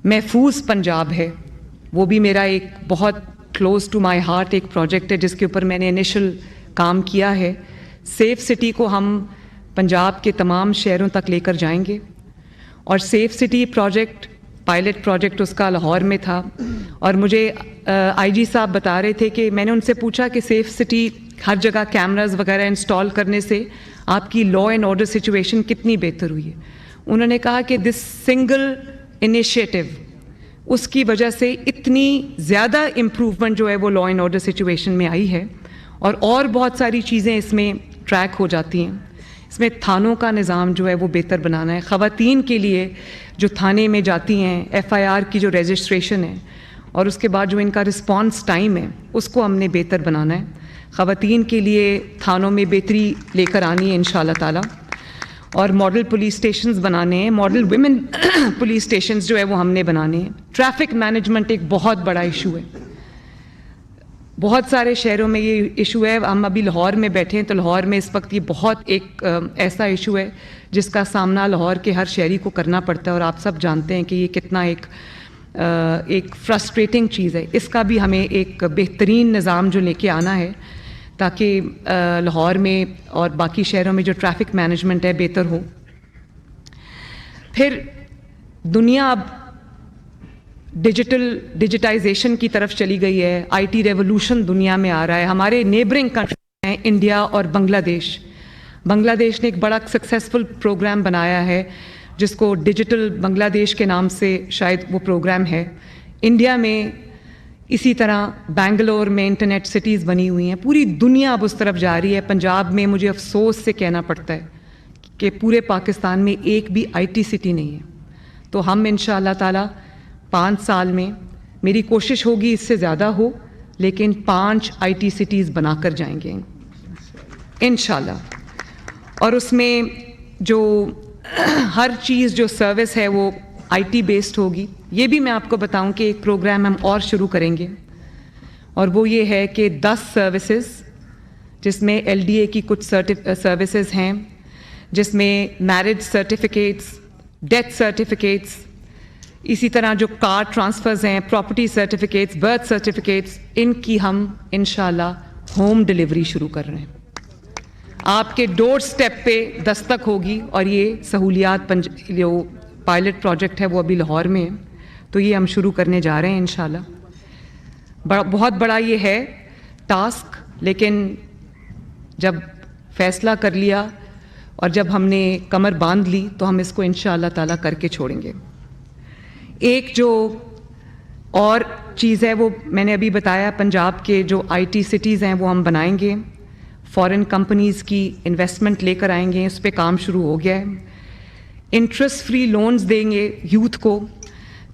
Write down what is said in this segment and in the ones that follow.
محفوظ پنجاب ہے وہ بھی میرا ایک بہت کلوز ٹو مائی ہارٹ ایک پروجیکٹ ہے جس کے اوپر میں نے انیشل کام کیا ہے. سیف سٹی کو ہم پنجاب کے تمام شہروں تک لے کر جائیں گے اور safe city project pilot project اس کا لاہور میں تھا اور مجھے آئی جی صاحب بتا رہے تھے کہ میں نے ان سے پوچھا کہ سیف سٹی ہر جگہ کیمراز وغیرہ انسٹال کرنے سے آپ کی لا اینڈ آرڈر سچویشن کتنی بہتر ہوئی ہے. انہوں نے کہا کہ دس سنگل انیشیٹو اس کی وجہ سے اتنی زیادہ امپروومنٹ جو ہے وہ لا اینڈ آرڈر سچویشن میں آئی ہے اور بہت ساری چیزیں اس میں ٹریک ہو جاتی ہیں. اس میں تھانوں کا نظام جو ہے وہ بہتر بنانا ہے. خواتین کے لیے جو تھانے میں جاتی ہیں ایف آئی آر کی جو رجسٹریشن ہے اور اس کے بعد جو ان کا رسپانس ٹائم ہے اس کو ہم نے بہتر بنانا ہے. خواتین کے لیے تھانوں میں بہتری لے کر آنی ہے انشاءاللہ تعالی اور ماڈل پولیس اسٹیشنز بنانے ہیں. ماڈل ویمن پولیس اسٹیشنز جو ہے وہ ہم نے بنانے ہیں. ٹریفک مینجمنٹ ایک بہت بڑا ایشو ہے. بہت سارے شہروں میں یہ ایشو ہے. ہم ابھی لاہور میں بیٹھے ہیں تو لاہور میں اس وقت یہ بہت ایک ایسا ایشو ہے جس کا سامنا لاہور کے ہر شہری کو کرنا پڑتا ہے اور آپ سب جانتے ہیں کہ یہ کتنا ایک فرسٹریٹنگ چیز ہے. اس کا بھی ہمیں ایک بہترین نظام جو لے کے آنا ہے تاکہ لاہور میں اور باقی شہروں میں جو ٹریفک مینجمنٹ ہے بہتر ہو. پھر دنیا اب ڈیجیٹائزیشن کی طرف چلی گئی ہے. آئی ٹی ریولوشن دنیا میں آ رہا ہے. ہمارے نیبرنگ کنٹری ہیں انڈیا اور بنگلہ دیش. بنگلہ دیش نے ایک بڑا سکسیسفل پروگرام بنایا ہے جس کو ڈیجیٹل بنگلہ دیش کے نام سے شاید وہ پروگرام ہے. انڈیا میں اسی طرح بنگلور میں انٹرنیٹ سٹیز بنی ہوئی ہیں. پوری دنیا اب اس طرف جا رہی ہے. پنجاب میں مجھے افسوس سے کہنا پڑتا ہے کہ پورے پاکستان میں ایک بھی آئی ٹی سٹی نہیں ہے. تو ہم انشاءاللہ تعالی 5 سال میں میری کوشش ہوگی اس سے زیادہ ہو لیکن 5 آئی ٹی سٹیز بنا کر جائیں گے انشاءاللہ. اور اس میں جو ہر چیز جو سروس ہے وہ آئی ٹی بیسڈ ہوگی. یہ بھی میں آپ کو بتاؤں کہ ایک پروگرام ہم اور شروع کریں گے اور وہ یہ ہے کہ 10 سروسز جس میں ایل ڈی اے کی کچھ سروسز ہیں جس میں میرج سرٹیفکیٹس ڈیتھ سرٹیفکیٹس اسی طرح جو کار ٹرانسفرز ہیں پراپرٹی سرٹیفکیٹس برتھ سرٹیفکیٹس ان کی ہم انشاءاللہ ہوم ڈلیوری شروع کر رہے ہیں. آپ کے ڈور سٹیپ پہ دستک ہوگی اور یہ سہولیات جو پائلٹ پروجیکٹ ہے وہ ابھی لاہور میں ہے تو یہ ہم شروع کرنے جا رہے ہیں انشاءاللہ. بہت بڑا یہ ہے ٹاسک لیکن جب فیصلہ کر لیا اور جب ہم نے کمر باندھ لی تو ہم اس کو انشاءاللہ تعالیٰ کر کے چھوڑیں گے. ایک جو اور چیز ہے وہ میں نے ابھی بتایا پنجاب کے جو آئی ٹی سٹیز ہیں وہ ہم بنائیں گے. فارن کمپنیز کی انویسٹمنٹ لے کر آئیں گے. اس پہ کام شروع ہو گیا ہے. انٹرسٹ فری لونز دیں گے یوتھ کو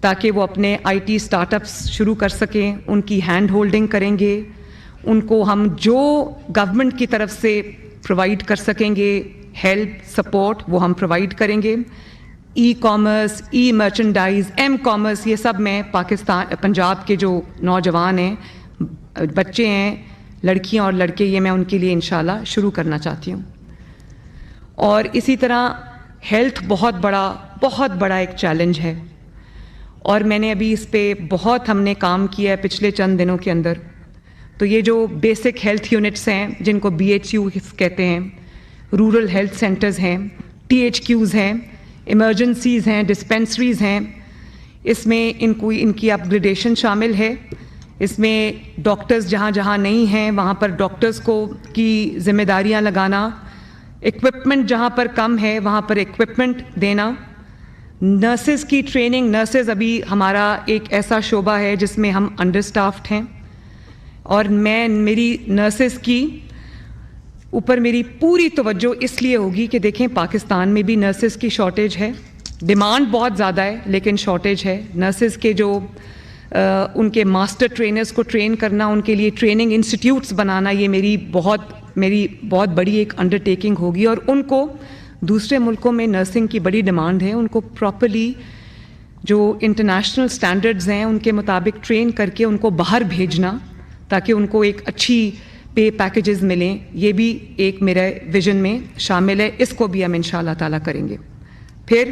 تاکہ وہ اپنے آئی ٹی اسٹارٹ اپس شروع کر سکیں. ان کی ہینڈ ہولڈنگ کریں گے. ان کو ہم جو گورنمنٹ کی طرف سے پرووائڈ کر سکیں گے ہیلپ سپورٹ وہ ہم پرووائڈ کریں گے. E commerce e merchandise m commerce یہ سب میں پنجاب کے جو نوجوان ہیں بچے ہیں لڑکیاں اور لڑکے یہ میں ان کے لیے انشاءاللہ شروع کرنا چاہتی ہوں. اور اسی طرح ہیلتھ بہت بڑا ایک چیلنج ہے اور میں نے ابھی اس پہ بہت ہم نے کام کیا ہے پچھلے چند دنوں کے اندر. تو یہ جو بیسک ہیلتھ یونٹس ہیں جن کو بی ایچ یو کہتے ہیں رورل ہیلتھ سینٹرز ہیں ٹی ایچ کیوز ہیں ایمرجنسیز ہیں ڈسپینسریز ہیں اس میں ان کی اپ گریڈیشن شامل ہے. اس میں ڈاکٹرز جہاں جہاں نہیں ہیں وہاں پر ڈاکٹرز کی ذمہ داریاں لگانا. اکوپمنٹ جہاں پر کم ہے وہاں پر اکوپمنٹ دینا. نرسز کی ٹریننگ نرسز ابھی ہمارا ایک ایسا شعبہ ہے جس میں ہم انڈر اسٹافڈ ہیں اور میری نرسز کی اوپر میری پوری توجہ اس لیے ہوگی کہ دیکھیں پاکستان میں بھی نرسز کی شارٹیج ہے. ڈیمانڈ بہت زیادہ ہے لیکن شارٹیج ہے. نرسز کے جو ان کے ماسٹر ٹرینرز کو ٹرین کرنا ان کے لیے ٹریننگ انسٹیٹیوٹس بنانا یہ میری بہت بڑی ایک انڈرٹیکنگ ہوگی. اور ان کو دوسرے ملکوں میں نرسنگ کی بڑی ڈیمانڈ ہے. ان کو پراپرلی جو انٹرنیشنل سٹینڈرڈز ہیں ان کے مطابق ٹرین کر کے ان کو باہر بھیجنا تاکہ ان کو ایک اچھی پے پیکیجز ملیں. یہ بھی ایک میرے ویژن میں شامل ہے. اس کو بھی ہم انشاءاللہ تعالیٰ کریں گے. پھر